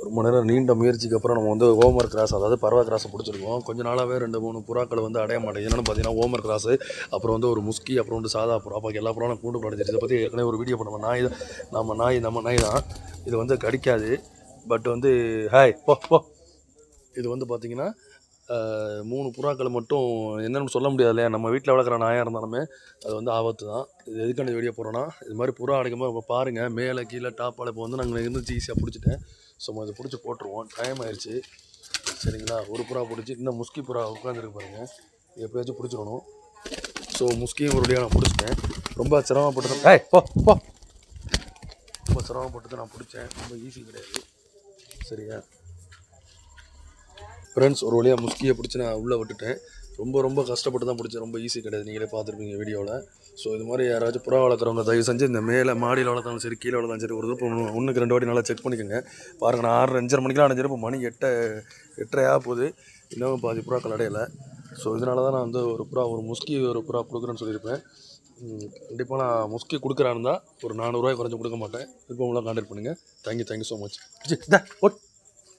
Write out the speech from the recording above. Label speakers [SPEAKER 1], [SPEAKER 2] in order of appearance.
[SPEAKER 1] ரொம்ப நேரம் நீண்ட முயற்சிக்கு அப்புறம் நம்ம வந்து ஓமர் கிராஸ், அதாவது பறவை கிராஸை பிடிச்சிருக்கோம். கொஞ்ச நாளாகவே 2-3 புறாக்களை வந்து அடைய மாட்டேங்குது. என்னென்னு பார்த்தீங்கன்னா ஓமர் கிராஸு, அப்புறம் வந்து ஒரு முஸ்கி, அப்புறம் வந்து சாதா புறா. அப்போ எல்லா புறாவும் கூண்டு அடைஞ்சிருச்சு. இதை பற்றி ஏற்கனவே ஒரு வீடியோ பண்ணுவோம். நம்ம நாய் தான் இது வந்து கடிக்காது. பட் வந்து ஹாய் போ போ இது வந்து பார்த்திங்கன்னா 3 புறாக்கள் மட்டும் என்னென்னு சொல்ல முடியாது இல்லையா. நம்ம வீட்டில் வளர்க்குற நாயாக இருந்தாலுமே அது வந்து ஆபத்து தான். இது எதுக்கான வீடியோ போகிறோன்னா, இது மாதிரி புறா அடைக்கும்போது இப்போ பாருங்கள் மேலே கீழே டாப்பால் இப்போ வந்து நாங்கள் இருந்துச்சு ஈஸியாக பிடிச்சிட்டேன். ஸோ இதை பிடிச்சி போட்டுருவோம். டைம் ஆயிடுச்சு சரிங்களா. ஒரு புறா பிடிச்சி இன்னும் முஸ்கி புறா உட்காந்துருக்கு பாருங்கள். எப்படியாச்சும் பிடிச்சிடணும். ஸோ முஸ்கியும் ஒரு வழியாக நான் பிடிச்சிட்டேன். ரொம்ப சிரமப்பட்டு போ போ ரொம்ப சிரமப்பட்டு நான் பிடிச்சேன். ரொம்ப ஈஸி கிடையாது சரியா ஃப்ரெண்ட்ஸ். ஒரு வழியாக முஸ்கியை பிடிச்சி நான் உள்ளே விட்டுட்டேன். ரொம்ப கஷ்டப்பட்டு தான் பிடிச்சேன். ரொம்ப ஈஸி கிடையாது, நீங்களே பார்த்துருப்பீங்க வீடியோவில். ஸோ இது மாதிரி யாராச்சும் புறா வளர்க்குறவங்க தயவு செஞ்சு இந்த மேலே மாடியில் வளர்த்தாலும் சரி கீழே வளர்த்தாலும் சரி ஒரு தடவை 1-2 வாட்டி நல்லா செக் பண்ணிக்கோங்க. பாருங்கள் நான் 6-5:30 மணிக்கெலாம் அடைஞ்சிரு. இப்போ மணி 8:30 போகுது. இன்னும் பாதி புறாக்கள் அடையலை. ஸோ இதனால தான் நான் வந்து ஒரு முஸ்கி ஒரு புறா கொடுக்குறேன்னு சொல்லியிருப்பேன். கண்டிப்பாக நான் முஸ்கி கொடுக்குறாருந்தா ஒரு 400 ரூபாய் குறைஞ்சி கொடுக்க மாட்டேன். விருப்பம்லாம் கான்டாக்ட் பண்ணுங்கள். Thank you so much.